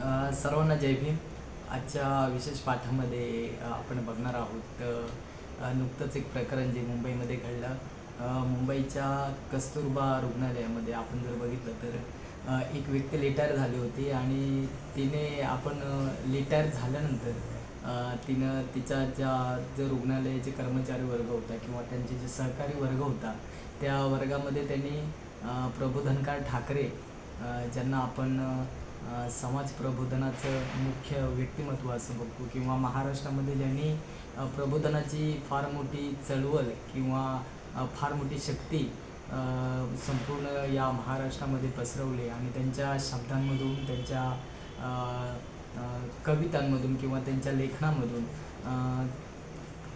सर्वांना जय भीम. आजच्या विशेष पाठामध्ये आपण बघणार आहोत नुकतंच एक प्रकरण जे मुंबईमध्ये घडलं. मुंबईच्या कस्तुरबा रुग्णालयामध्ये आपण जर बघितलं तर एक व्यक्ती रिटायर झाली होती आणि तिने आपण रिटायर झाल्यानंतर तिनं तिच्या जो रुग्णालयाचे कर्मचारी वर्ग होता किंवा त्यांचे जे सहकारी वर्ग होता त्या वर्गामध्ये त्यांनी प्रबोधनकार ठाकरे ज्यांना आपण समाज प्रबोधनाचं मुख्य व्यक्तिमत्व असं बघतो किंवा महाराष्ट्रामध्ये ज्यांनी प्रबोधनाची फार मोठी चळवळ किंवा फार मोठी शक्ती संपूर्ण या महाराष्ट्रामध्ये पसरवली आणि त्यांच्या शब्दांमधून त्यांच्या कवितांमधून किंवा त्यांच्या लेखनामधून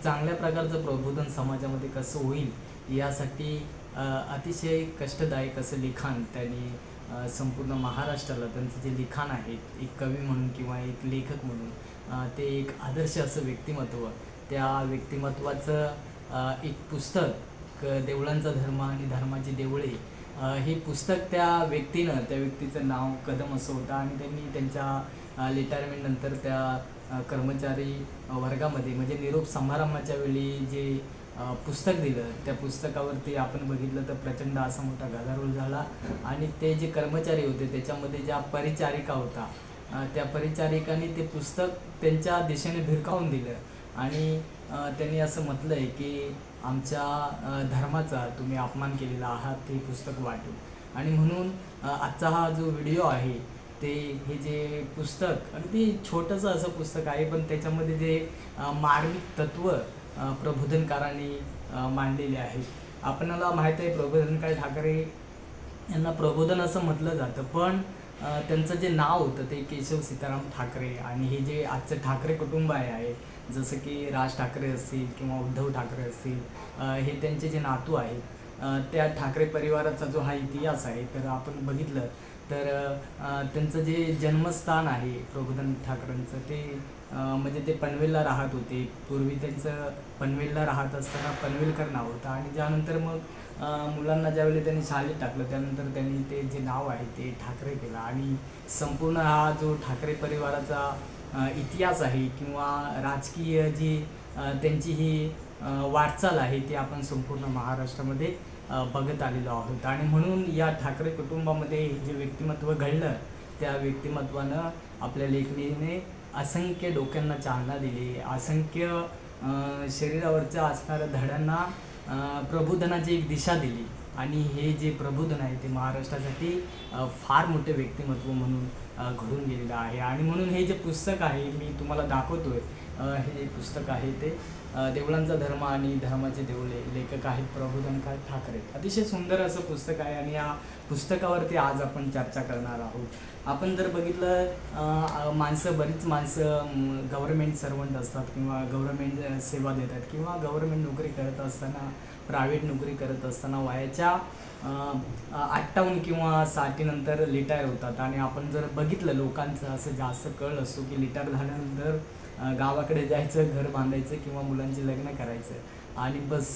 चांगल्या प्रकारचं प्रबोधन समाजामध्ये कसं होईल यासाठी अतिशय कष्टदायक असं लिखाण त्यांनी संपूर्ण महाराष्ट्राला त्यांचं जे लिखाण आहे एक कवी म्हणून किंवा एक लेखक म्हणून ते एक आदर्श असं व्यक्तिमत्व, त्या व्यक्तिमत्वाचं एक पुस्तक देवळांचा धर्म आणि धर्माची देवळे हे पुस्तक त्या व्यक्तीचं नाव कदम असं होतं आणि त्यांनी त्यांच्या रिटायरमेंटनंतर त्या कर्मचारी वर्गामध्ये म्हणजे निरोप समारंभाच्या वेळी जे पुस्तक दिलं त्या पुस्तकावरती आपण बघितलं तर प्रचंड असा मोठा गदारोळ झाला आणि ते जे कर्मचारी होते त्याच्यामध्ये ज्या परिचारिका होता त्या परिचारिकांनी ते पुस्तक त्यांच्या दिशेने भिरकावून दिलं आणि त्यांनी असं म्हटलं आहे की आमच्या धर्माचा तुम्ही अपमान केलेला आहात हे पुस्तक वाटू. आणि म्हणून आजचा हा जो व्हिडिओ आहे ते हे जे पुस्तक अगदी छोटंसं असं पुस्तक आहे पण त्याच्यामध्ये जे मार्मिक तत्त्व प्रबोधनकारांनी मांडलेले आहेत. आपणाला माहीत आहे प्रबोधनकार ठाकरे यांना प्रबोधन असं म्हटलं जातं पण त्यांचं जे नाव होतं ते केशव सीताराम ठाकरे आणि हे जे आजचं ठाकरे कुटुंब आहे जसं की राज ठाकरे असतील किंवा उद्धव ठाकरे असतील हे त्यांचे जे नातू आहेत त्या ठाकरे परिवाराचा जो हा इतिहास आहे तर आपण बघितलं तर त्यांचं जे जन्मस्थान आहे प्रबोधन ठाकरेंचं ते म्हणजे ते पनवेलला राहत होते. पूर्वी त्यांचं पनवेलला राहत असताना पनवेलकर नाव होतं आणि त्यानंतर मग मुलांना ज्यावेळी त्यांनी शाळेत टाकलं त्यानंतर त्यांनी ते जे नाव आहे ते ठाकरे केलं आणि संपूर्ण हा जो ठाकरे परिवाराचा इतिहास आहे किंवा राजकीय जी त्यांची ही वाटचाल आहे ती आपण संपूर्ण महाराष्ट्रामध्ये बघत आलेलो आहोत. आणि म्हणून या ठाकरे कुटुंबामध्ये जे व्यक्तिमत्व घडलं त्या व्यक्तिमत्वानं आपल्या लेखणीने असंख्य डोक्यांना चालना दिली, असंख्य शरीरावरच्या असणाऱ्या धड्यांना प्रबोधनाची एक दिशा दिली आणि हे जे प्रबोधन आहे ते महाराष्ट्रासाठी फार मोठे व्यक्तिमत्व म्हणून घडून गेलेलं आहे. आणि म्हणून हे जे पुस्तक आहे मी तुम्हाला दाखवतोय हे पुस्तक आहे ते देवळांचा धर्म आणि धर्माचे देवळे, लेखक आहेत प्रबोधनकार ठाकरे. अतिशय सुंदर असं पुस्तक आहे आणि या पुस्तकावरती आज आपण चर्चा करणार आहोत. आपण जर बघितलं बरीच माणसं गव्हर्मेंट सर्वंट असतात किंवा गव्हर्मेंट सेवा देतात किंवा गव्हर्मेंट नोकरी करत असताना प्रायव्हेट नोकरी करत असताना वयाच्या 58 किंवा 60 नंतर रिटायर होतात आणि आपण जर बघितलं लोकांचं असं जास्त कळ असतो की रिटायर झाल्यानंतर गावाकडे जायचं, घर बांधायचं किंवा मुलांचे लग्न करायचं आणि बस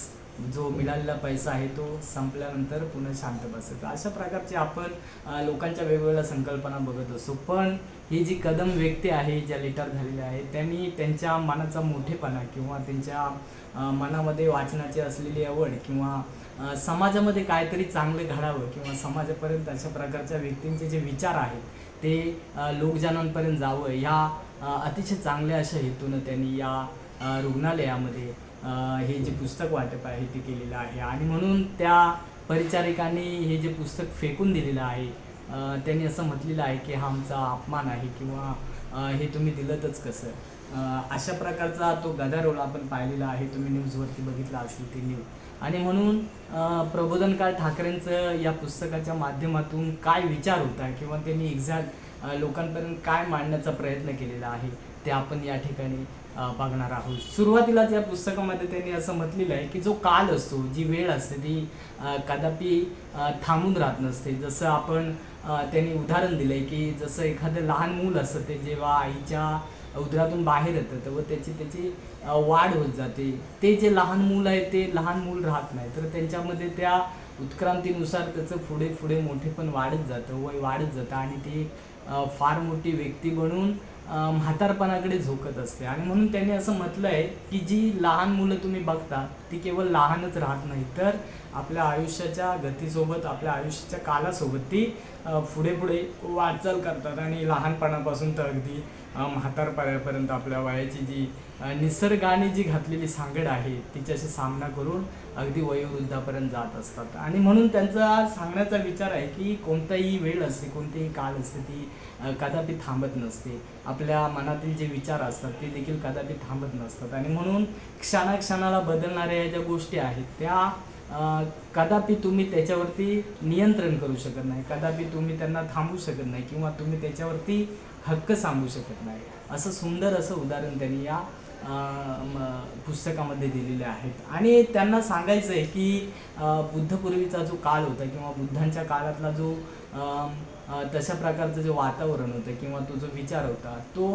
जो मिळालेला पैसा आहे तो संपल्यानंतर पुन्हा शांत बसायचं. अशा प्रकारचे आपण लोकांच्या वेगवेगळ्या संकल्पना बघत असतो. पण ही जी कदम व्यक्ती आहे ज्या रिटायर झालेल्या आहेत त्यांनी त्यांच्या मनाचा मोठेपणा किंवा त्यांच्या मनामध्ये वाचनाची असलेली आवड किंवा समाजामध्ये काहीतरी चांगलं घडावं किंवा समाजापर्यंत अशा प्रकारच्या व्यक्तींचे जे विचार आहेत ते लोकजनांपर्यंत जावं ह्या अतिशय चांगल्या अशा हेतूनं त्यांनी या रुग्णालयामध्ये हे जे पुस्तक वाटप आहे ते केलेलं आहे. आणि म्हणून त्या परिचारिकांनी हे जे पुस्तक फेकून दिलेलं आहे त्यांनी असं म्हटलेलं आहे की हा आमचा अपमान आहे किंवा हे तुम्ही दिलंतच कसं. अशा प्रकारचा तो गदारोळ आपण पाहिलेला आहे, तुम्ही न्यूजवरती बघितला असेल ते न्यूज. आणि म्हणून प्रबोधनकार ठाकरेंचं या पुस्तकाच्या माध्यमातून काय विचार होता किंवा त्यांनी एक्झॅक्ट लोकांपर्यंत काय मांडण्याचा प्रयत्न केलेला आहे ते आपण या ठिकाणी बघणार आहोत. सुरुवातीलाच या पुस्तकामध्ये त्यांनी असं म्हटलेलं आहे की जो काल असतो, जी वेळ असते ती कदापि थांबून राहत नसते. जसं आपण त्यांनी उदाहरण दिलं आहे की जसं एखादं लहान मूल असतं ते जेव्हा आईच्या उदरातून बाहेर येतं तेव्हा त्याची वाढ होत जाते. ते जे लहान मूल आहे ते लहान मूल राहत नाही तर त्यांच्यामध्ये त्या उत्क्रांतीनुसार त्याचं पुढे पुढे मोठेपण वाढत जातं, वय वाढत जातं आणि ते फार मोठी व्यक्ती बनून म्हातारपणाकडे झोकत असते. आणि म्हणून त्यांनी असं म्हटलं आहे की जी लहान मुलं तुम्ही बघता ती केवळ लहानच राहत नाही, तर आपल्या आयुष्याच्या गतीसोबत, आपल्या आयुष्याच्या कालासोबत ती पुढे पुढे वाटचाल करतात आणि लहानपणापासून तर अगदी म्हातारपणापर्यंत आपल्या वयाची जी निसर्गाने जी घातलेली सांगड आहे तिच्याशी सामना करून अगदी वयोवृद्धापर्यंत जात असतात. आणि म्हणून त्यांचा सांगण्याचा विचार आहे की कोणताही वेळ असते, कोणतीही काळ असते, ती कदापि थांबत नसते. आपल्या मनातील जे विचार असतात ते देखील कदापि थांबत नसतात. आणि म्हणून क्षणाक्षणाला बदलणाऱ्या या ज्या गोष्टी आहेत त्या कदापि तुम्ही त्याच्यावरती नियंत्रण करू शकत नाही, कदापि तुम्ही त्यांना थांबवू शकत नाही किंवा तुम्ही त्याच्यावरती हक्क सांगू शकत नाही. असं सुंदर असं उदाहरण त्यांनी या पुस्तकामध्ये दिलेले आहेत. आणि त्यांना सांगायचं आहे की बुद्धपूर्वीचा जो काळ होता किंवा बुद्धांच्या काळातला जो तशा प्रकारचं जे वातावरण होतं किंवा तो जो विचार होता तो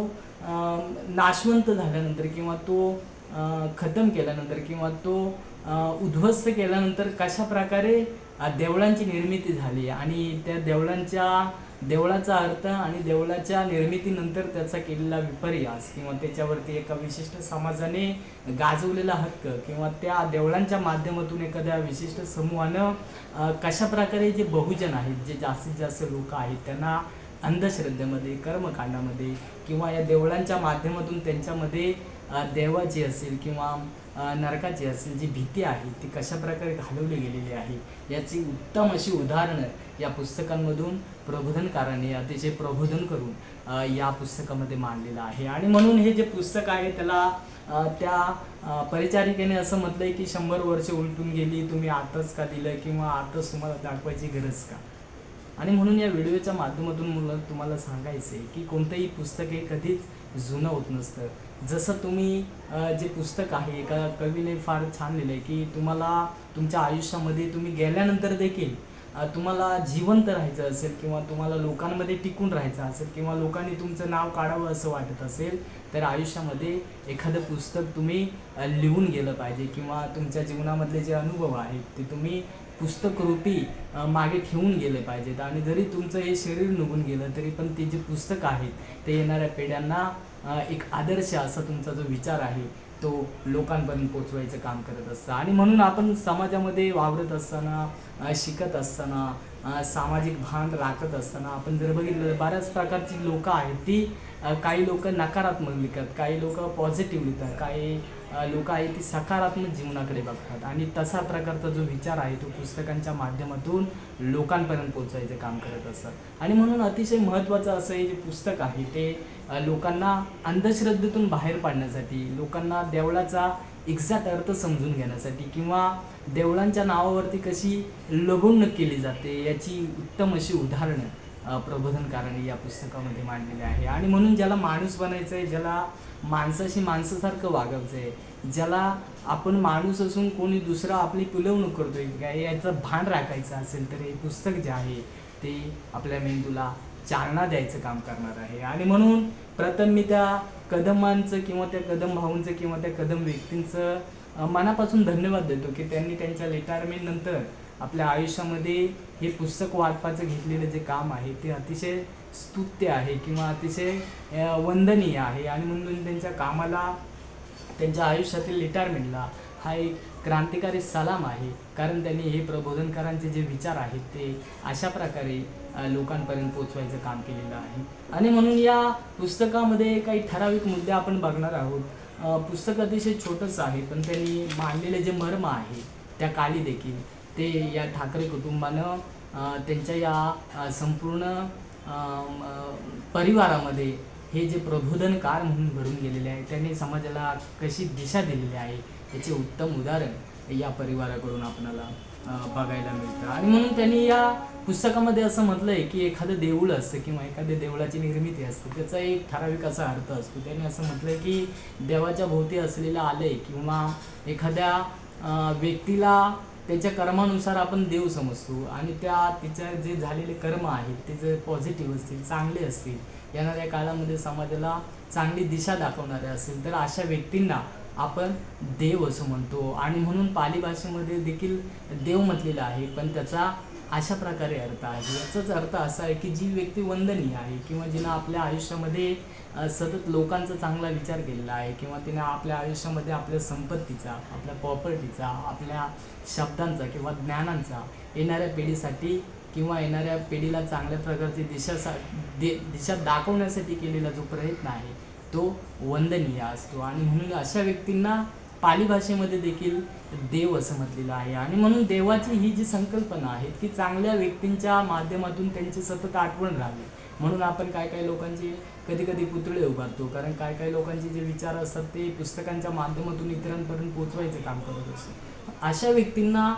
नाशवंत झाल्यानंतर किंवा तो खतम केल्यानंतर किंवा तो उद्ध्वस्त केल्यानंतर कशा प्रकारे देवळांची निर्मिती झाली आणि त्या देवळाचा अर्थ आणि देवळाच्या निर्मितीनंतर त्याचा केलेला विपर्यास किंवा त्याच्यावरती एका विशिष्ट समाजाने गाजवलेला हक्क किंवा त्या देवळांच्या माध्यमातून एखाद्या विशिष्ट समूहानं कशा प्रकारे जे बहुजन आहेत, जे जास्तीत जास्त लोक आहेत, त्यांना अंधश्रद्धेमध्ये, कर्मकांडामध्ये किंवा या देवळांच्या माध्यमातून त्यांच्यामध्ये देवाची असेल किंवा नरकाची असेल जी भीती आहे ती कशा प्रकारे घालवली गेलेली आहे याची उत्तम अशी उदाहरणं या पुस्तकांमधून प्रबोधनकारांनी अतिशय प्रबोधन करून या पुस्तकामध्ये मांडलेलं आहे. आणि म्हणून हे जे पुस्तक आहे त्याला त्या परिचारिकेने असं म्हटलंय की 100 वर्ष उलटून गेली, तुम्ही आताच का दिलं किंवा आताच तुम्हाला दाखवायची गरज का. आणि म्हणून या व्हिडिओच्या माध्यमातून मला तुम्हाला सांगायचं आहे की कोणतंही पुस्तक हे कधीच जुनं होत नसतं. जसं तुम्ही जे पुस्तक आहे एका कवीने फार छान लिहिलं आहे की तुम्हाला तुमच्या आयुष्यामध्ये तुम्ही गेल्यानंतर देखील तुम्हाला जिवंत राहायचं असेल किंवा तुम्हाला लोकांमध्ये टिकून राहायचं असेल किंवा लोकांनी तुमचं नाव काढावं असं वाटत असेल तर आयुष्यामध्ये एखादं पुस्तक तुम्ही लिहून गेलं पाहिजे किंवा तुमच्या जीवनामधले जे अनुभव आहेत ते तुम्ही पुस्तकरूपी मागे ठेवून गेले पाहिजेत. आणि जरी तुमचं हे शरीर निघून गेलं तरी पण ते जे पुस्तक आहेत ते येणाऱ्या पिढ्यांना एक आदर्श असा तुमचा जो विचार आहे तो लोकांपर्यंत पोचवायचं काम करत असतं. आणि म्हणून आपण समाजामध्ये वावरत असताना, शिकत असताना, सामाजिक भान राखत असताना आपण जर बघितलं बऱ्याच प्रकारची लोकं आहेत ती काही लोक नकारात्मक लिहितात, काही लोक पॉझिटिव्ह लिहितात, काही लोक आहेत ती सकारात्मक जीवनाकडे बघतात. आणि तसा प्रकारचा जो विचार आहे तो पुस्तकांच्या माध्यमातून लोकांपर्यंत पोहोचायचं काम करत असतात. आणि म्हणून अतिशय महत्त्वाचं असं हे जे पुस्तक आहे ते लोकांना अंधश्रद्धेतून बाहेर पाडण्यासाठी, लोकांना देवळाचा एक्झॅक्ट अर्थ समजून घेण्यासाठी किंवा देवळांच्या नावावरती कशी लघुणक केली जाते याची उत्तम अशी उदाहरणं प्रबोधनकारांनी या पुस्तकामध्ये मांडलेले आहे. आणि म्हणून ज्याला माणूस बनायचं आहे, ज्याला माणसाशी माणसासारखं वागायचं आहे, ज्याला आपण माणूस असून कोणी दुसरा आपली पिलवणूक करतोय काय याचं भान राखायचं असेल तर हे पुस्तक जे आहे ते आपल्या मेंदूला चालना द्यायचं काम करणार आहे. आणि म्हणून प्रथम मी त्या कदमांचं किंवा त्या कदम भाऊंचं किंवा त्या कदम व्यक्तींचं मनापासून धन्यवाद देतो की त्यांनी त्यांच्या रिटायरमेंटनंतर आपल्या आयुष्यामध्ये हे पुस्तक वाटपाचं घेतलेलं जे काम आहे ते अतिशय स्तुत्य आहे किंवा अतिशय वंदनीय आहे. आणि म्हणून त्यांच्या कामाला, त्यांच्या आयुष्यातील रिटायरमेंटला हा एक क्रांतिकारी सलाम आहे, कारण त्यांनी हे प्रबोधनकारांचे जे विचार आहेत ते अशा प्रकारे लोकांपर्यंत पोचवायचं काम केलेलं आहे. आणि म्हणून या पुस्तकामध्ये काही ठराविक मुद्दे आपण बघणार आहोत. पुस्तक अतिशय छोटंसं आहे पण त्यांनी मांडलेले जे मर्म आहे त्या काळी देखील ते या ठाकरे कुटुंबानं त्यांच्या या संपूर्ण परिवारामध्ये हे जे प्रबोधनकार म्हणून घडून गेलेले आहे, त्यांनी समाजाला कशी दिशा दिलेली आहे याचे उत्तम उदाहरण या परिवाराकडून आपल्याला बघायला मिळतं. आणि म्हणून त्यांनी या पुस्तकामध्ये असं म्हटलं आहे की एखादं देऊळ असतं किंवा एखाद्या देवळाची निर्मिती असते त्याचा एक ठराविक असा अर्थ असतो. त्यांनी असं म्हटलं आहे की देवाच्या भोवती असलेलं आलय किंवा एखाद्या व्यक्तीला त्याच्या कर्मानुसार आपण देव समजतो आणि तिच्या जे झालेले कर्म आहेत ते जर पॉझिटिव्ह असतील, चांगले असतील, येणाऱ्या काळामध्ये समाजाला चांगली दिशा दाखवणारे असेल तर अशा व्यक्तींना आपण देव असं म्हणतो. आणि म्हणून पाली भाषेमध्ये देखील देव म्हटलेलं आहे पण त्याचा अशा प्रकारे अर्थ आहे. याचाच अर्थ असा आहे की जी व्यक्ती वंदनीय आहे किंवा जिनं आपल्या आयुष्यामध्ये सतत लोकांचा चांगला विचार केलेला आहे किंवा तिने आपल्या आयुष्यामध्ये आपल्या संपत्तीचा, आपल्या प्रॉपर्टीचा, आपल्या शब्दांचा किंवा ज्ञानांचा येणाऱ्या पिढीसाठी किंवा येणाऱ्या पिढीला चांगल्या प्रकारची दिशा दाखवण्यासाठी केलेला जो प्रयत्न आहे तो वंदनीय असतो. आणि म्हणून अशा व्यक्तींना पाली भाषेमध्ये देखील देव असं म्हटलेलं आहे. आणि म्हणून देवाची ही जी संकल्पना आहे की चांगल्या व्यक्तींच्या माध्यमातून त्यांची सतत आठवण राहावी. म्हणून आपण काय लोकांचे कधी कधी पुतळे उभारतो, कारण काय लोकांचे जे विचार असतात ते पुस्तकांच्या माध्यमातून इतरांपर्यंत पोचवायचं काम करत असतो. अशा व्यक्तींना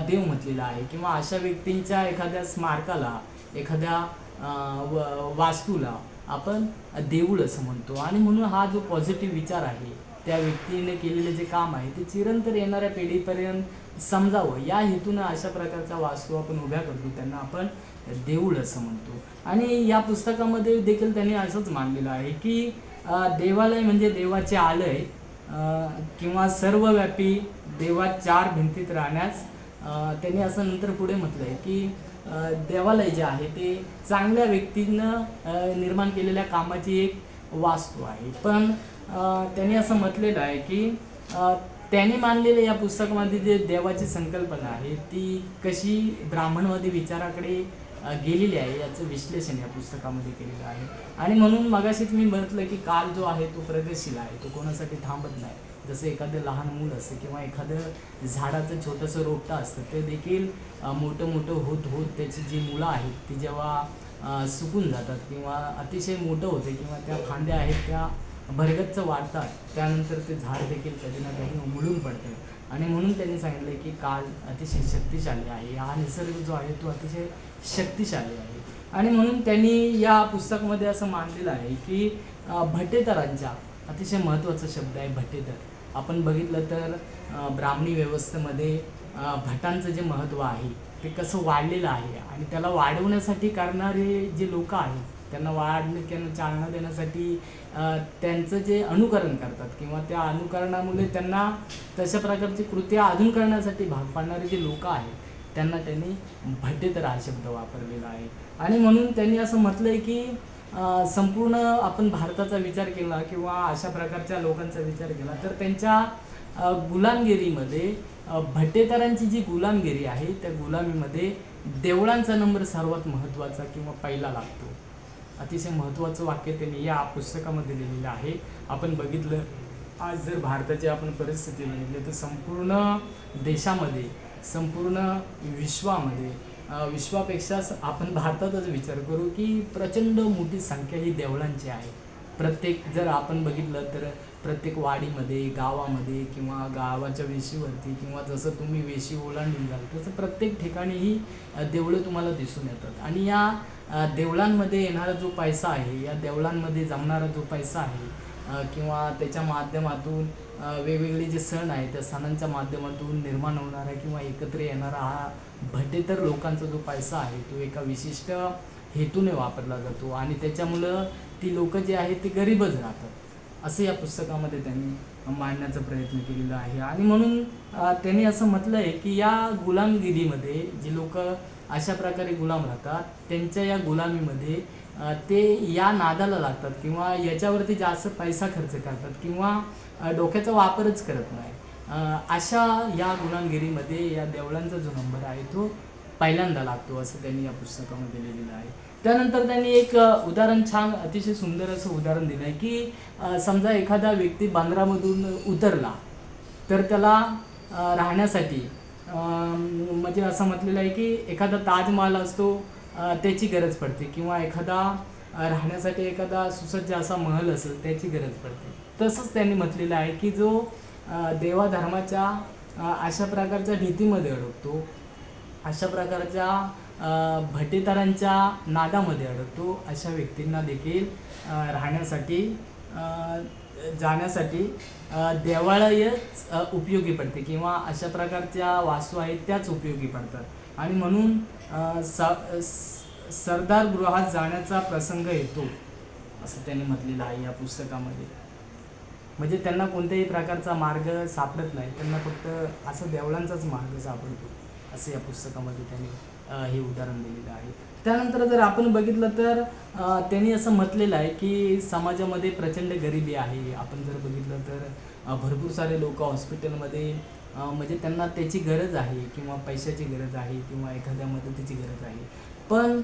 देव म्हटलेला आहे किंवा अशा व्यक्तींच्या एखाद्या स्मारकाला, एखाद्या वास्तूला आपण देऊळ असं म्हणतो. आणि म्हणून हा जो पॉझिटिव्ह विचार आहे, त्या व्यक्तीने केलेले जे काम आहे ते चिरंतर येणाऱ्या पिढीपर्यंत समजावं या हेतूनं अशा प्रकारच्या वास्तू आपण उभ्या करतो, त्यांना आपण देऊळ असं म्हणतो. आणि या पुस्तकामध्ये देखील त्यांनी असंच मांडलेलं आहे की देवालय म्हणजे देवाचे आलय किंवा सर्वव्यापी देवा चार भिंतीत राहण्यास त्यांनी असं नंतर पुढे म्हटलं आहे की देवालय जे आहे ते चांगल्या व्यक्तीनं निर्माण केलेल्या कामाची एक वास्तू आहे. पण त्यांनी असं म्हटलेलं आहे की त्यांनी मानलेल्या या पुस्तकामध्ये जे देवाची संकल्पना आहे ती कशी ब्राह्मणवादी विचाराकडे गेलेली आहे याचं विश्लेषण या पुस्तकामध्ये केलेलं आहे. आणि म्हणून मगाशीच मी म्हटलं की काल जो आहे तो प्रगतशील आहे, तो कोणासाठी थांबत नाही. जसं एखादं लहान मूल असतं किंवा एखादं झाडाचं छोटंसं रोपटं असतं, ते देखील मोठं होत त्याची जी मुलं आहेत ती जेव्हा सुकून जातात किंवा अतिशय मोठं होते किंवा त्या फांद्या आहेत त्या भरगच्च वाढतात, त्यानंतर ते झाड देखील कधी ना कधी उमलून पडतं. आणि म्हणून त्यांनी सांगितलं की काल अतिशय शक्तिशाली आहे, हा निसर्ग जो आहे तो अतिशय शक्तिशाली आहे. आणि म्हणून त्यांनी या पुस्तकामध्ये असं मांडलेलं आहे की भटेतरांच्या, अतिशय महत्त्वाचा शब्द आहे भटेतर. आपण बघितलं तर ब्राह्मणी व्यवस्थेमध्ये भटांचं जे महत्त्व आहे ते कसं वाढलेलं आहे आणि त्याला वाढवण्यासाठी करणारे जे लोक आहेत त्यांना चालना देण्यासाठी त्यांचं जे अनुकरण करतात किंवा त्या अनुकरणामुळे त्यांना तशा प्रकारची कृत्या अजून करण्यासाठी भाग पाडणारे जे लोक आहेत त्यांना त्यांनी भटेतर हा शब्द वापरलेला आहे. आणि म्हणून त्यांनी असं म्हटलं आहे की संपूर्ण आपण भारताचा विचार केला किंवा अशा प्रकारच्या लोकांचा विचार केला तर त्यांच्या गुलामगिरीमध्ये भटेतरांची जी गुलामगिरी आहे त्या गुलामीमध्ये देवळांचा नंबर सर्वात महत्त्वाचा किंवा पहिला लागतो. अतिशय महत्त्वाचं वाक्य त्यांनी या पुस्तकामध्ये लिहिलेलं आहे. आपण बघितलं आज जर भारताची आपण परिस्थिती बघितली तर संपूर्ण देशामध्ये, संपूर्ण विश्वामध्ये, विश्वापेक्षा आपण भारतातच विचार करू की प्रचंड मोठी संख्या ही देवळांची आहे. प्रत्येक जर आपण बघितलं तर प्रत्येक वाडीमध्ये, गावामध्ये किंवा गावाच्या वेशीवरती किंवा जसं तुम्ही वेशी ओलांडून जाल तसं प्रत्येक ठिकाणी ही देवळं तुम्हाला दिसून येतात. आणि या देवळांमध्ये येणारा जो पैसा आहे, या देवळांमध्ये जमणारा जो पैसा आहे किंवा त्याच्या माध्यमातून वेगवेगळे जे सण आहेत त्या सणांच्या माध्यमातून निर्माण होणारा किंवा एकत्र येणारा हा भटेतर लोकांचा जो पैसा आहे तो एका विशिष्ट हेतूने वापरला जातो आणि त्याच्यामुळं ती लोक जे आहेत ते गरीबच राहतात असं या पुस्तकामध्ये त्यांनी मांडण्याचा प्रयत्न केलेला आहे. आणि म्हणून त्यांनी असं म्हटलं आहे की या गुलामगिरीमध्ये जी लोक अशा प्रकारे गुलाम राहतात त्यांच्या या गुलामीमध्ये ते या नादाला लागतात किंवा याच्यावरती जास्त पैसा खर्च करतात किंवा डोक्याचा वापरच करत नाही. अशा या गुलामगिरीमध्ये या देवळांचा जो नंबर आहे तो पहिल्यांदा लागतो असं त्यांनी या पुस्तकामध्ये लिहिलेलं आहे. त्यानंतर त्यांनी एक उदाहरण, छान अतिशय सुंदर असं उदाहरण दिलं आहे की समजा एखादा व्यक्ती बंदरामधून उतरला तर त्याला राहण्यासाठी म्हणजे असं म्हटलेलं आहे की एखादा ताजमहाल असतो त्याची गरज पडते किंवा एखादा राहण्यासाठी एखादा सुसज्ज असा महल असेल त्याची गरज पडते. तसंच त्यांनी म्हटलेलं आहे की जो देवाधर्माच्या अशा प्रकारच्या भीतीमध्ये अडकतो, अशा प्रकारच्या भटेतरांच्या नादामध्ये अडकतो, अशा व्यक्तींना देखील राहण्यासाठी जाण्यासाठी देवालयच उपयोगी पडते किंवा अशा प्रकारच्या वास्तू आहेत त्याच उपयोगी पडतात. आणि म्हणून सरदार गृहात जाण्याचा प्रसंग येतो असं त्यांनी म्हटलेलं आहे या पुस्तकामध्ये. म्हणजे त्यांना कोणत्याही प्रकारचा मार्ग सापडत नाही, त्यांना फक्त असं देवळांचाच मार्ग सापडतो असं या पुस्तकामध्ये त्यांनी हे उदाहरण दिलेलं आहे. त्यानंतर जर आपण बघितलं तर त्यांनी असं म्हटलेलं आहे की समाजामध्ये प्रचंड गरिबी आहे. आपण जर बघितलं तर भरपूर सारे लोक हॉस्पिटलमध्ये म्हणजे त्यांना त्याची गरज आहे किंवा पैशाची गरज आहे किंवा एखाद्या मदतीची गरज आहे. पण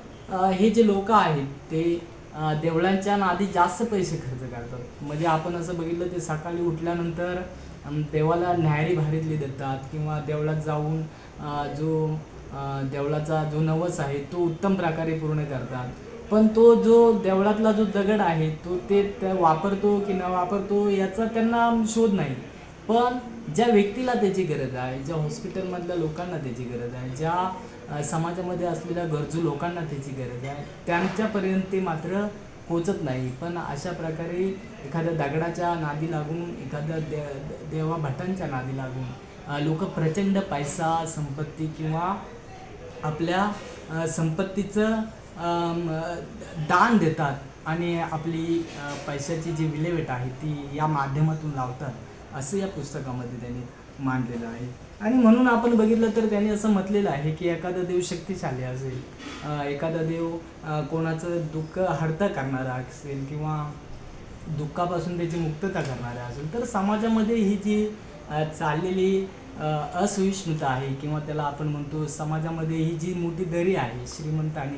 हे जे लोक आहेत ते देवळांच्या नादी जास्त पैसे खर्च करतात. म्हणजे आपण असं बघितलं ते सकाळी उठल्यानंतर देवाला न्याहारी भारीतली देतात किंवा देवळात जाऊन जो देवळाचा जो नवस आहे तो उत्तम प्रकारे पूर्ण करतात. पण तो जो देवळातला जो दगड आहे तो ते वापरतो की न वापरतो याचा त्यांना शोध नाही. पण ज्या व्यक्तीला त्याची गरज आहे, ज्या हॉस्पिटलमधल्या लोकांना त्याची गरज आहे, ज्या समाजामध्ये असलेल्या गरजू लोकांना त्याची गरज आहे, त्यांच्यापर्यंत ते मात्र पोचत नाही. पण अशा प्रकारे एखाद्या दगडाच्या नादी लागून, एखाद्या देवा भटांच्या नादी लागून लोक प्रचंड पैसा, संपत्ती किंवा आपल्या संपत्तीचं दान देतात आणि आपली पैशाची जी विल्हेवाट आहे ती या माध्यमातून लावतात, असं या पुस्तकामध्ये त्यांनी मांडलेलं आहे. आणि म्हणून आपण बघितलं तर त्यांनी असं म्हटलेलं आहे की एखादा देव शक्तिशाली असेल, एखादा देव कोणाचं दुःख हरता करणारा असेल किंवा दुःखापासून त्याची मुक्तता करणारा असेल, तर समाजामध्ये ही जी चाललेली असहिष्णुता आहे किंवा त्याला आपण म्हणतो समाजामध्ये ही जी मोठी दरी आहे श्रीमंत आणि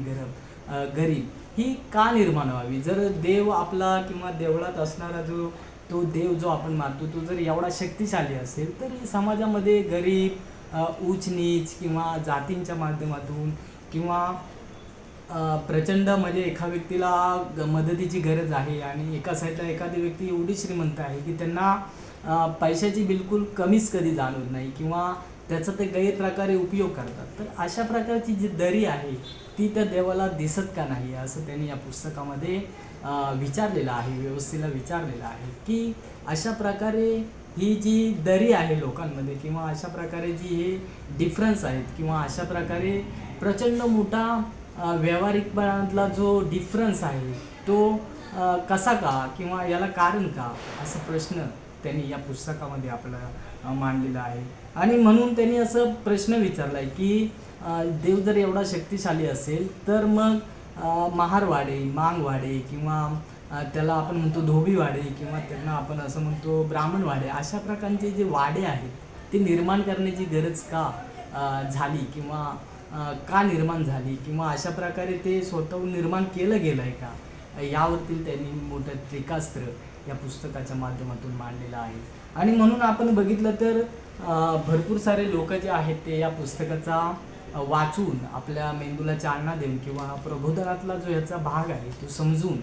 गरीब, ही का निर्माण व्हावी? जर देव आपला किंवा देवळात असणारा तो देव जो आपण मानतो तो जर एवढा शक्तिशाली असेल तर समाजामध्ये गरीब, उच्च नीच किंवा जातींच्या माध्यमातून किंवा प्रचंड म्हणजे एका व्यक्तीला मदतीची गरज आहे आणि एका साईडला एखादी व्यक्ती एवढी श्रीमंत आहे की त्यांना पैशाची बिलकुल कमीच कधी जाणवत नाही किंवा त्याचा ते गैरप्रकारे उपयोग करतात. तर अशा प्रकारची जी दरी आहे ती त्या देवाला दिसत का नाही, असं त्यांनी या पुस्तकामध्ये विचारलेलं आहे, व्यवस्थेला विचारलेलं आहे की अशा प्रकारे ही जी दरी आहे लोकांमध्ये किंवा अशा प्रकारे जी हे डिफरन्स आहेत किंवा अशा प्रकारे प्रचंड मोठा व्यावहारिकपणातला जो डिफरन्स आहे तो कसा का किंवा याला कारण का, असा प्रश्न त्यांनी या पुस्तकामध्ये आपला मांडलेला आहे. आणि म्हणून त्यांनी असं प्रश्न विचारला आहे की देव जर एवढा शक्तिशाली असेल तर मग महारवाडे, मांगवाडे किंवा त्याला आपण म्हणतो धोबीवाडे किंवा त्यांना आपण असं म्हणतो ब्राह्मणवाडे, अशा प्रकारचे जे वाडे आहेत ते निर्माण करण्याची गरज का झाली किंवा का निर्माण झाली किंवा अशा प्रकारे ते स्वतःहून निर्माण केलं गेलं आहे का, यावरती त्यांनी मोठं टीकास्त्र या पुस्तकाच्या माध्यमातून मांडलेलं आहे. आणि म्हणून आपण बघितलं तर भरपूर सारे लोक जे आहेत ते या पुस्तकाचा वाचून आपल्या मेंदूला चालना देऊन किंवा प्रबोधनातला जो याचा भाग आहे तो समजून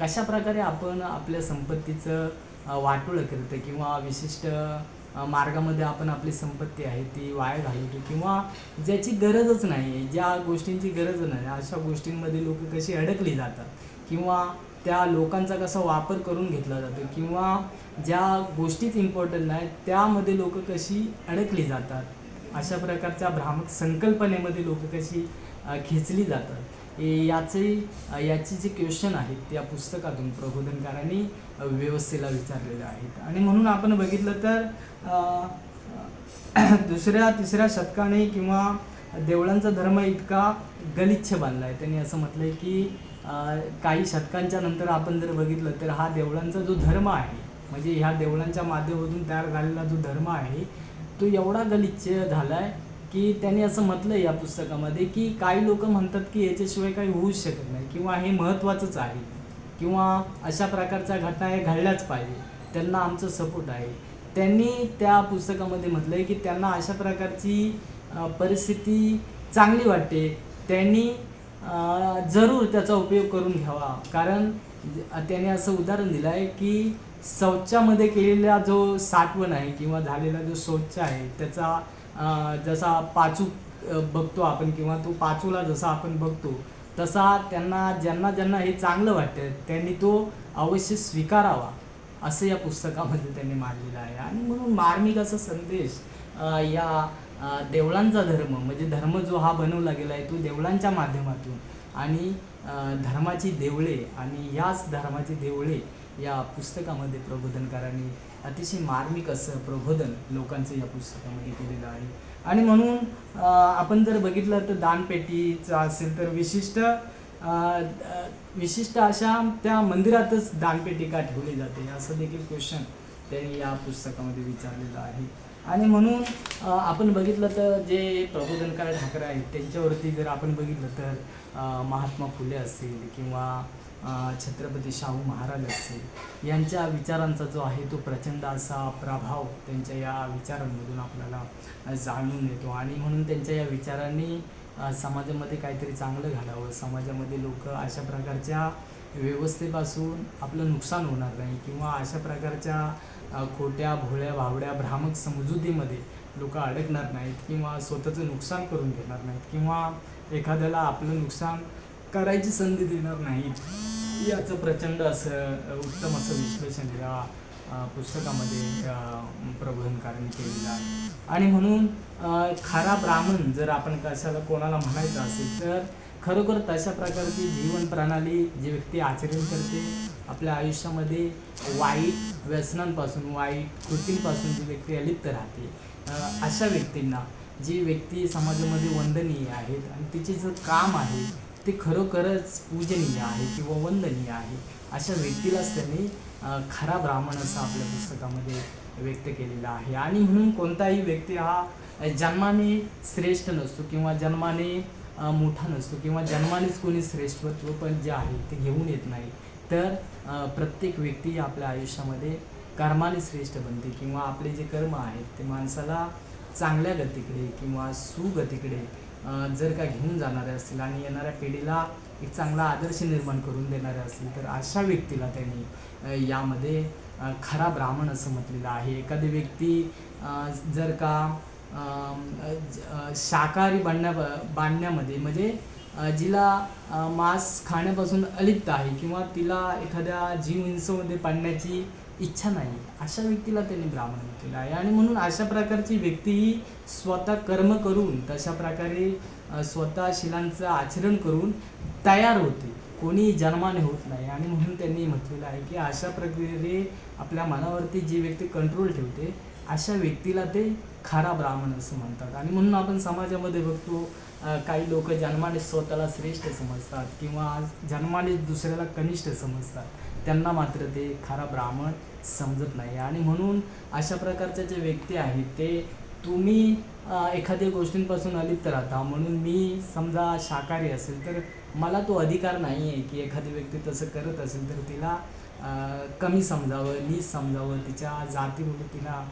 कशा प्रकारे आपण आपल्या संपत्तीचं वाटोळं करतं किंवा विशिष्ट मार्गामध्ये आपण आपली संपत्ती आहे ती वाया घालवतो किंवा ज्याची गरजच नाही आहे, ज्या गोष्टींची गरज नाही अशा गोष्टींमध्ये लोक कशी अडकली जातात किंवा त्या लोकांचा कसा वापर करून घेतला जातो किंवा ज्या गोष्टीच इम्पॉर्टंट नाही त्यामध्ये लोक कशी अडकली जातात, अशा प्रकारच्या भ्रामक संकल्पनेमध्ये लोक कशी खेचली जातात, याची जे क्वेश्चन आहेत त्या पुस्तकातून प्रबोधनकारांनी व्यवस्थेला विचारलेले आहेत. आणि म्हणून आपण बघितलं तर 2ऱ्या-3ऱ्या शतकाने किंवा देवळांचा धर्म इतका गलिच्छ बनला आहे. त्यांनी असं म्हटलं आहे की काही शतकांच्या नंतर आपण जर बघितलं तर हा देवळांचा जो धर्म आहे म्हणजे ह्या देवळांच्या माध्यमातून तयार झालेला जो धर्म आहे तो एवढा गलिच्छ झाला आहे की त्यांनी असं म्हटलं या पुस्तकामध्ये की काही लोक म्हणतात की याच्याशिवाय काही होऊच शकत नाही किंवा हे महत्त्वाचंच आहे किंवा अशा प्रकारच्या घटना हे घडल्याच पाहिजे, त्यांना आमचं सपोर्ट आहे. त्यांनी त्या पुस्तकामध्ये म्हटलं आहे की त्यांना अशा प्रकारची परिस्थिती चांगली वाटते, त्यांनी जरूर त्याचा उपयोग करून घ्यावा. कारण त्याने असं उदाहरण दिलं आहे की शौचामध्ये केलेला जो साठवण आहे किंवा झालेला जो शौच आहे त्याचा जसा पाचू बघतो आपण किंवा तो पाचूला जसा आपण बघतो तसा त्यांना ज्यांना हे चांगलं वाटतं त्यांनी तो अवश्य स्वीकारावा, असं या पुस्तकामध्ये त्यांनी मांडलेलं आहे. आणि म्हणून मार्मिक असा संदेश या देवळांचा धर्म म्हणजे धर्म जो हा बनवला गेला आहे तो देवळांच्या माध्यमातून आणि धर्माची देवळे आणि याच धर्माची देवळे या पुस्तकामध्ये प्रबोधनकारांनी अतिशय मार्मिक असं प्रबोधन लोकांचं या पुस्तकामध्ये केलेलं आहे. आणि म्हणून आपण जर बघितलं तर दानपेटीचं असेल तर विशिष्ट अशा त्या मंदिरातच दानपेटी का ठेवली जाते असं देखील क्वेश्चन त्यांनी या पुस्तकामध्ये विचारलेलं आहे. आणि म्हणून आपण बघितलं तर जे प्रबोधनकार ठाकरे आहेत त्यांच्यावरती जर आपण बघितलं तर महात्मा फुले असतील किंवा छत्रपती शाहू महाराज असतील यांच्या विचारांचा जो आहे तो प्रचंड असा प्रभाव त्यांच्या या विचारांमधून आपल्याला जाणून येतो. आणि म्हणून त्यांच्या या विचारांनी समाजामध्ये काहीतरी चांगलं घडावं, समाजामध्ये लोक अशा प्रकारच्या व्यवस्थेपासून आपलं नुकसान होणार नाही किंवा अशा प्रकारच्या खोट्या भोळ्या भावड्या भ्रामक समजुतीमध्ये लोक अडकणार नाहीत किंवा स्वतःचं नुकसान करून घेणार नाहीत किंवा एखाद्याला आपलं नुकसान करायची संधी देणार नाहीत, याचं प्रचंड असं उत्तम असं विश्लेषण या पुस्तकामध्ये प्रबोधनकारांनी केलेलं आहे. आणि म्हणून खरा ब्राह्मण जर आपण कोणाला म्हणायचं असेल तर खरोखर तशा प्रकारची जीवन प्रणाली जी व्यक्ती आचरण करते, आपल्या आयुष्यामध्ये वाईट व्यसनांपासून वाईट कृतींपासून जी व्यक्ती अलिप्त राहते, अशा व्यक्तींना जी व्यक्ती समाजामध्ये वंदनीय आहेत आणि तिचे जे काम आहे ते खरोखरच पूजनीय आहे किंवा वंदनीय आहे, अशा व्यक्तीलाच त्यांनी खरा ब्राह्मण असं आपल्या पुस्तकामध्ये व्यक्त केलेला आहे. आणि म्हणून कोणताही व्यक्ती हा जन्माने श्रेष्ठ नसतो किंवा जन्माने मोठा नसतो किंवा जन्मानेच कोणी श्रेष्ठत्व पण जे आहे ते घेऊन येत नाही, तर प्रत्येक व्यक्ती आपल्या आयुष्यामध्ये कर्माने श्रेष्ठ बनते किंवा आपले जे कर्म आहेत ते माणसाला चांगल्या गतीकडे किंवा सुगतीकडे जर का घेऊन जाणारे असतील आणि येणाऱ्या पिढीला एक चांगला आदर्श निर्माण करून देणारे असतील तर अशा व्यक्तीला त्यांनी यामध्ये खरा ब्राह्मण असं म्हटलेलं आहे. एखादी व्यक्ती जर का शाकाहारी बांधण्यामध्ये म्हणजे जिला मांस खाण्यापासून अलिप्त आहे किंवा तिला एखाद्या जीव हिंसेमध्ये पाडण्याची इच्छा नाही, अशा व्यक्तीला त्यांनी ब्राह्मण म्हटलेलं आहे. आणि म्हणून अशा प्रकारची व्यक्ती ही स्वतः कर्म करून तशा प्रकारे स्वतः शिलांचं आचरण करून तयार होते, कोणी जन्माने होत नाही. आणि म्हणून त्यांनी म्हटलेलं आहे की अशा प्रकारे आपल्या मनावरती जी व्यक्ती कंट्रोल ठेवते अशा व्यक्तीला ते खरा ब्राह्मण असं म्हणतात. आणि म्हणून आपण समाजामध्ये बघतो काही लोक जन्माने स्वतःला श्रेष्ठ समजतात किंवा जन्माने दुसऱ्याला कनिष्ठ समजतात, त्यांना मात्र ते खरा ब्राह्मण समजत नाही. आणि म्हणून अशा प्रकारच्या जे व्यक्ती आहेत ते तुम्ही एखाद्या गोष्टींपासून अलिप्त राहता, म्हणून मी समजा शाकाहारी असेल तर मला तो अधिकार नाही आहे की एखादी व्यक्ती तसं करत असेल तर तिला कमी समजावं, नीच समजावं, तिच्या जातीमुळे तिला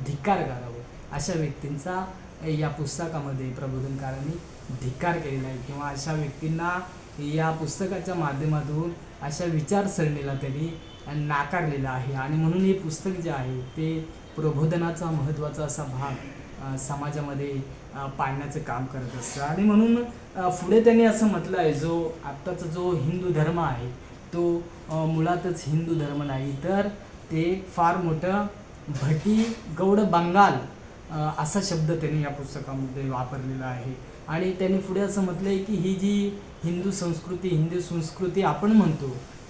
धिक्कार करावं. अशा व्यक्तींचा या पुस्तकामध्ये प्रबोधनकारांनी धिक्कार केलेला आहे किंवा अशा व्यक्तींना या पुस्तकाच्या माध्यमातून अशा विचारसरणीला त्यांनी नाकारलेला आहे. आणि म्हणून हे पुस्तक जे आहे ते प्रबोधनाचा महत्त्वाचा असा भाग समाजामध्ये पाडण्याचं काम करत असतं. आणि म्हणून पुढे त्यांनी असं म्हटलं आहे, जो आत्ताचा जो हिंदू धर्म आहे तो मुळातच हिंदू धर्म नाही, तर ते फार मोठं भटी गौड बंगाल असा शब्द त्यांनी या पुस्तकामध्ये वापरलेला आहे. आणि त्यांनी पुढे असं म्हटलं आहे की ही जी हिंदू संस्कृती आपण म्हणतो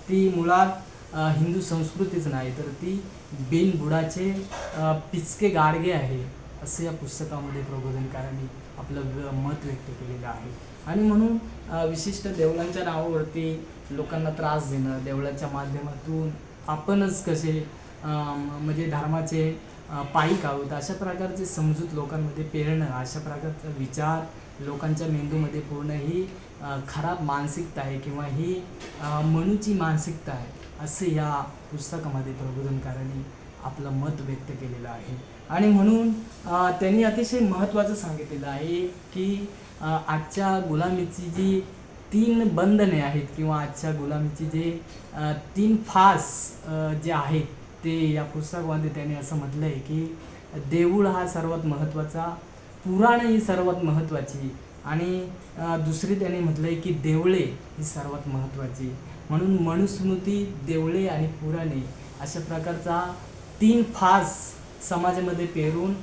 ती मुळात हिंदू संस्कृतीच नाही, तर ती बिनबुडाचे पिचके गाडगे आहे असं या पुस्तकामध्ये प्रबोधनकारांनी आपलं मत व्यक्त केलेलं आहे. आणि म्हणून विशिष्ट देवळांच्या नावावरती लोकांना त्रास देणं, देवळाच्या माध्यमातून आपणच कसे म्हणजे धर्माचे पाईक आहोत अशा प्रकारचे समजूत लोकांमध्ये पेरणं, अशा प्रकारचा विचार लोकांच्या मेंदूमध्ये पूर्ण ही खराब मानसिकता आहे किंवा ही मनुची मानसिकता आहे असं या पुस्तकामध्ये प्रबोधनकारांनी आपलं मत व्यक्त केलेलं आहे. आणि म्हणून त्यांनी अतिशय महत्त्वाचं सांगितलेलं आहे की आजच्या गुलामीची जी 3 बंधने आहेत किंवा आजच्या गुलामीची जे 3 फास जे आहेत ते या पुस्तकामध्ये त्यांनी असं म्हटलं आहे की देऊळ हा सर्वात महत्त्वाचा, पुराण ही सर्वात महत्त्वाची आणि दुसरी त्यांनी म्हटलं आहे की देवळे ही सर्वात महत्त्वाची. म्हणून मनुस्मृती, देवळे आणि पुराणे अशा प्रकारचा 3 फास समाजामध्ये पेरून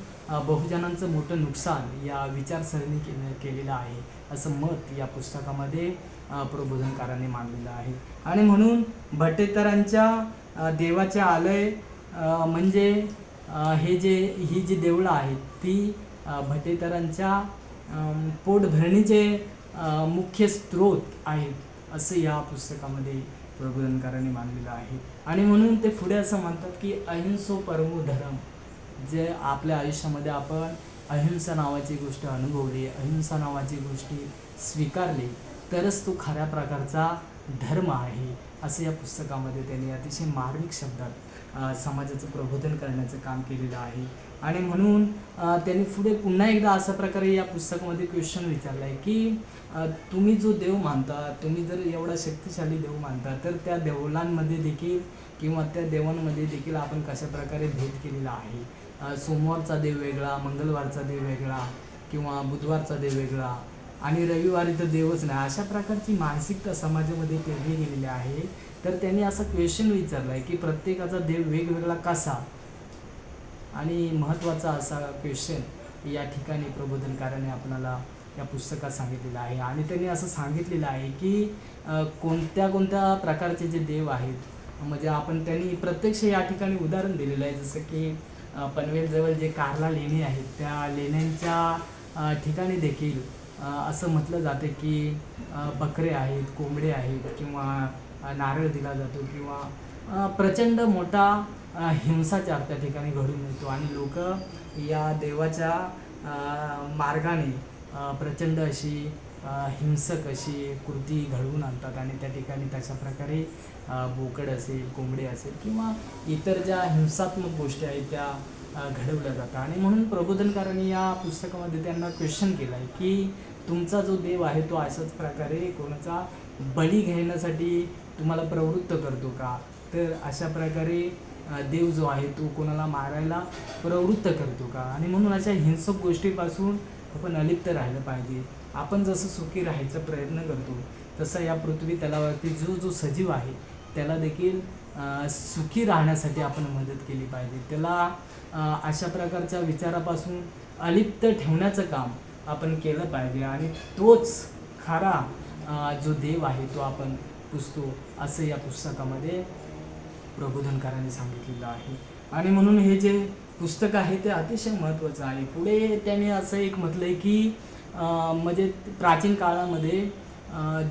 बहुजनांचं मोठं नुकसान या विचारसरणी केलेलं आहे असं मत या पुस्तकामध्ये प्रबोधनकारांनी मांडलेलं आहे. आणि म्हणून भटेतरांच्या देवाचे आलय म्हणजे ही जी देवळं आहेत ती भटेतरांच्या पोटभरणीचे मुख्य स्रोत आहेत असं या पुस्तकामध्ये प्रबोधनकारांनी मांडलेलं आहे. आणि म्हणून ते पुढे असं म्हणतात की अहिंसो परमो धर्म. जे आपल्या आयुष्यामध्ये आपण अहिंसा नावाची गोष्ट अनुभवली, अहिंसा नावाची गोष्टी स्वीकारली, तरच तो खऱ्या प्रकारचा धर्म आहे असं या पुस्तकामध्ये त्यांनी अतिशय मार्मिक शब्दात समाजाचं प्रबोधन करण्याचं काम केलेलं आहे. आणि म्हणून त्यांनी पुढे पुन्हा एकदा अशा प्रकारे या पुस्तकामध्ये क्वेश्चन विचारला आहे की तुम्ही जो देव मानता, तुम्ही जर एवढा शक्तिशाली देव मानता, तर त्या देवलांमध्ये देखील किंवा त्या देवांमध्ये देखील आपण कशा प्रकारे भेद केलेला आहे. सोमवारचा देव वेगळा, मंगळवारचा देव वेगळा किंवा बुधवारचा देव वेगळा आणि रविवारी तर देवच नाही, अशा प्रकारची मानसिकता समाजामध्ये पेरली गेलेली आहे. तर त्यांनी असा क्वेश्चन विचारला आहे की प्रत्येकाचा देव वेगवेगळा कसा. आणि महत्त्वाचा असा क्वेश्चन या ठिकाणी प्रबोधनकाराने आपल्याला या पुस्तकात सांगितलेलं आहे. आणि त्यांनी असं सांगितलेलं आहे की कोणत्या कोणत्या प्रकारचे जे देव आहेत, म्हणजे त्यांनी प्रत्यक्ष या ठिकाणी उदाहरण दिलेलं आहे. जसं की पनवेलजवळ जे कार्ला लेणी आहेत, त्या लेण्यांच्या ठिकाणी देखील असं म्हटलं जातं की बकरे आहेत, कोंबडे आहेत किंवा नारळ दिला जातो किंवा प्रचंड मोठा हिंसाचार त्या ठिकाणी घडून येतो आणि लोक या देवाच्या मार्गाने प्रचंड अशी हिंसक अशी कृती घडवून आणतात आणि त्या ठिकाणी तशा प्रकारे बोकड असेल, कोंबडे असेल किंवा इतर ज्या हिंसात्मक गोष्टी आहेत त्या घडवल्या जातात. आणि म्हणून प्रबोधनकारांनी या पुस्तकामध्ये त्यांना क्वेश्चन केला आहे की तुमचा जो देव आहे तो अशाच प्रकारे कोणाचा बळी घेण्यासाठी तुम्हाला प्रवृत्त करतो का. तर अशा प्रकारे देव जो आहे तो कोणाला मारायला प्रवृत्त करतो का. आणि म्हणून अशा हिंसक गोष्टीपासून आपण अलिप्त राहिलं पाहिजे. आपण जसं सुखी राहायचा प्रयत्न करतो तसं या पृथ्वी तलावरती जो सजीव आहे त्याला देखील सुखी राहण्यासाठी आपण मदत केली पाहिजे. त्याला अशा प्रकारच्या विचारापासून अलिप्त ठेवण्याचं काम आपण केलं पाहिजे आणि तोच खरा जो देव आहे तो आपण पुजतो असं या पुस्तकामध्ये प्रबोधनकारांनी सांगितलेलं आहे. आणि म्हणून हे जे पुस्तक आहे ते अतिशय महत्त्वाचं आहे. पुढे त्याने असं एक म्हटलं आहे की म्हणजे प्राचीन काळामध्ये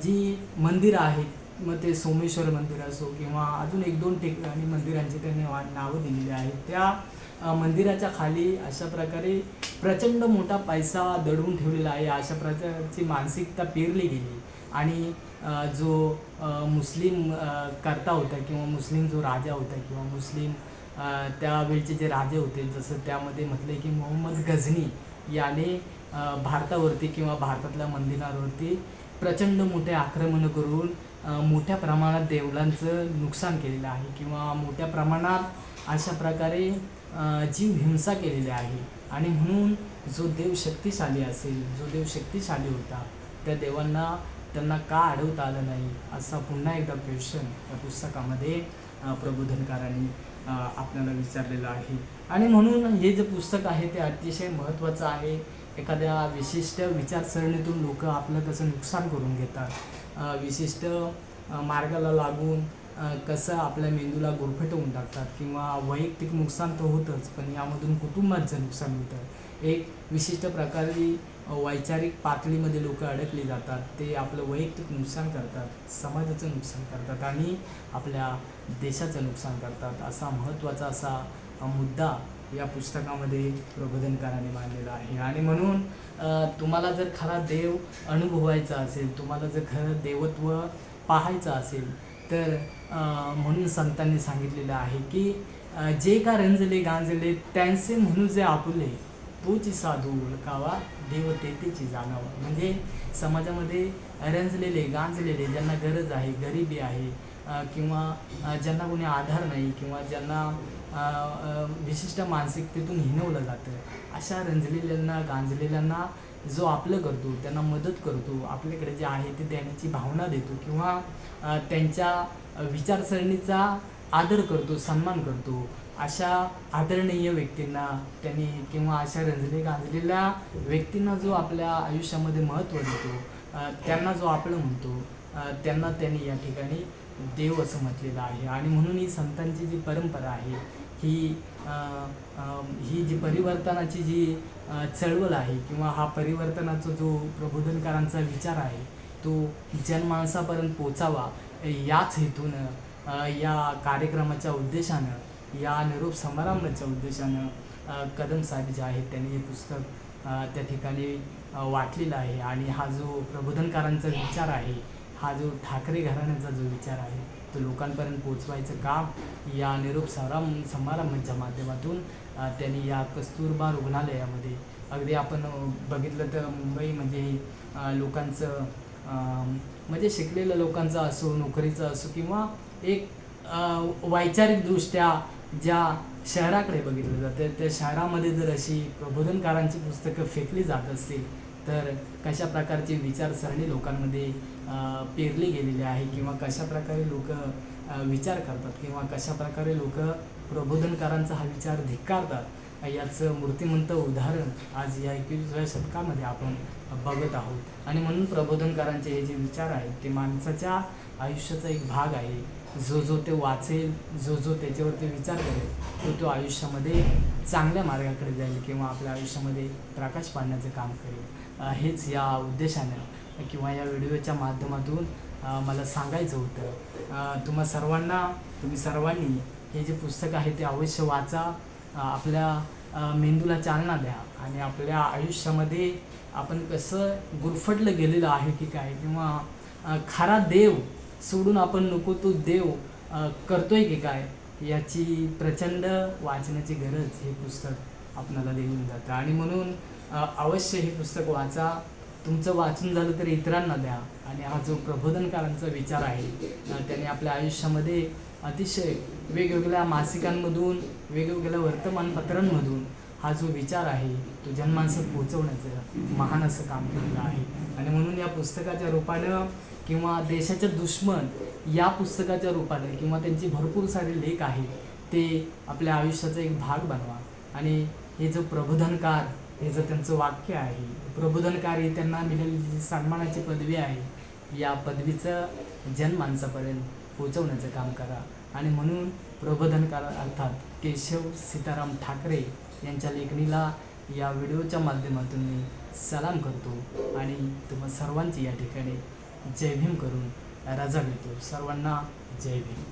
जी मंदिरं आहेत, मग ते सोमेश्वर मंदिर असो किंवा अजून 1-2 ठिकाणी मंदिरांची त्यांनी नावं दिलेली आहेत, त्या मंदिराच्या खाली अशा प्रकारे प्रचंड मोठा पैसा दडवून ठेवलेला आहे. अशा प्रकारची मानसिकता पेरली गेली आणि जो मुस्लिम करता होता किंवा मुस्लिम जो राजा होता किंवा मुस्लिम त्यावेळचे जे राजे होते, जसं त्यामध्ये म्हटलं की मोहम्मद गझनी याने भारतावरती किंवा भारतातल्या मंदिरांवरती प्रचंड मोठे आक्रमण करून मोठ्या प्रमाणात देवलांचं नुकसान केलेलं आहे किंवा मोठ्या प्रमाणात अशा प्रकारे जीव हिंसा केलेली आहे. आणि म्हणून जो देव शक्तिशाली असेल, जो देव शक्तिशाली होता, त्या देवांना त्यांना का अडवता आलं नाही असा पुन्हा एकदा क्वेश्चन या पुस्तकामध्ये प्रबोधनकारांनी आपल्याला विचारलेलं आहे. आणि म्हणून हे जे पुस्तक आहे ते अतिशय महत्त्वाचं आहे. एखाद्या विशिष्ट विचारसरणीतून लोक आपलं कसं नुकसान करून घेतात, विशिष्ट मार्गाला लागून कसं आपल्या मेंदूला गुरफटवून टाकतात किंवा वैयक्तिक नुकसान तर होतंच, पण यामधून कुटुंबाचं नुकसान होतं. एक विशिष्ट प्रकारे वैचारिक पातळीमध्ये लोक अडकली जातात, ते आपलं वैयक्तिक नुकसान करतात, समाजाचं नुकसान करतात आणि आपल्या देशाचं नुकसान करतात. असा महत्त्वाचा असा मुद्दा या पुस्तकामध्ये प्रबोधनकारांनी मांडलेला आहे. आणि म्हणून तुम्हाला जर खरा देव अनुभवायचा असेल, तुम्हाला जर खरं देवत्व पाहायचं असेल, तर म्हणून संतांनी सांगितलेलं आहे की जे का रंजले गांजले त्यांचे म्हणून जे आपुले तोची साधू ओळखावा देव तेथेची जाणावा. म्हणजे समाजामध्ये रंजलेले गांजलेले ज्यांना गरज आहे, गरिबी आहे किंवा ज्यांना कोणी आधार नाही किंवा ज्यांना विशिष्ट मानसिकतेतून हिणवलं जातं, अशा रंजलेल्यांना गांजलेल्यांना जो आपलं करतो, त्यांना मदत करतो, आपल्याकडे जे आहे ते देण्याची भावना देतो किंवा त्यांच्या विचारसरणीचा आदर करतो, सन्मान करतो, अशा आदरणीय व्यक्तींना त्यांनी किंवा अशा रंजले गांजलेल्या व्यक्तींना जो आपल्या आयुष्यामध्ये महत्त्व देतो, त्यांना जो आपलं म्हणतो, त्यांना त्यांनी या ठिकाणी देव असं म्हटलेलं आहे. आणि म्हणून ही संतांची जी परंपरा आहे ही ही जी परिवर्तनाची जी चळवळ आहे किंवा हा परिवर्तनाचा जो प्रबोधनकारांचा विचार आहे तो जनमानसापर्यंत पोचावा याच हेतून या कार्यक्रमाच्या उद्देशानं, या निरोप समारंभाच्या उद्देशानं कदम साहेब जे आहेत त्यांनी हे पुस्तक त्या ठिकाणी वाटलेलं आहे. आणि हा जो प्रबोधनकारांचा विचार आहे, हा जो ठाकरे घराण्याचा जो विचार आहे तो लोकांपर्यंत पोचवायचं काम या निरोप समारंभाच्या माध्यमातून त्यांनी या कस्तुरबा रुग्णालयामध्ये, अगदी आपण बघितलं तर मुंबई म्हणजे लोकांचं म्हणजे शिकलेल्या लोकांचं असो, नोकरीचं असो किंवा एक वैचारिकदृष्ट्या ज्या शहराकडे बघितलं जातं त्या शहरामध्ये जर अशी प्रबोधनकारांची पुस्तकं फेकली जात असतील तर कशा प्रकारची विचारसरणी लोकांमध्ये पेरली गेलेली आहे किंवा कशा प्रकारे लोक विचार करतात किंवा कशा प्रकारे लोक प्रबोधनकारांचा हा विचार धिक्कारतात याचं मूर्तिमंत उदाहरण आज या 21व्या शतकामध्ये आपण बघत आहोत. आणि म्हणून प्रबोधनकारांचे हे जे विचार आहेत ते माणसाच्या आयुष्याचा एक भाग आहे. जो ते वाचेल, जो त्याच्यावरती विचार करेल तो आयुष्यामध्ये चांगल्या मार्गाकडे जाईल किंवा आपल्या आयुष्यामध्ये प्रकाश पाडण्याचं काम करेल. हेच या उद्देशानं किंवा या व्हिडिओच्या माध्यमातून मला सांगायचं होतं. तुम्ही सर्वांनी हे जे पुस्तक आहे ते अवश्य वाचा, आपल्या मेंदूला चालना द्या आणि आपल्या आयुष्यामध्ये आपण कसं गुरफटलं गेलेलं आहे की काय किंवा खरा देव सोडून आपण नको तो देव करतोय की काय याची प्रचंड वाचण्याची गरज हे पुस्तक आपणाला देऊन जातं. आणि म्हणून अवश्य हे पुस्तक वाचा. तुमचं वाचून झालं तर इतरांना द्या. आणि हा जो प्रबोधनकारांचा विचार आहे त्याने आपल्या आयुष्यामध्ये अतिशय वेगवेगळ्या मासिकांमधून, वेगवेगळ्या वर्तमानपत्रांमधून हा जो विचार आहे तो जनमानसात पोचवण्याचं महान असं काम केलेलं आहे. आणि म्हणून या पुस्तकाच्या रूपानं किंवा देशाच्या दुश्मन या पुस्तकाच्या रूपानं किंवा त्यांचे भरपूर सारे लेख आहेत ते आपल्या आयुष्याचा एक भाग बनवा. आणि हे जो प्रबोधनकार हे जर त्यांचं वाक्य आहे, प्रबोधनकार ही त्यांना मिळालेली जी सन्मानाची पदवी आहे या पदवीचं जनमानसापर्यंत पोचवण्याचं काम करा. आणि म्हणून प्रबोधनकार अर्थात केशव सीताराम ठाकरे यांच्या लेखणीला या व्हिडिओच्या माध्यमातून मी सलाम करतो आणि तुम्हा सर्वांची या ठिकाणी जय भीम करून रजा घेतो. सर्वांना जय भीम.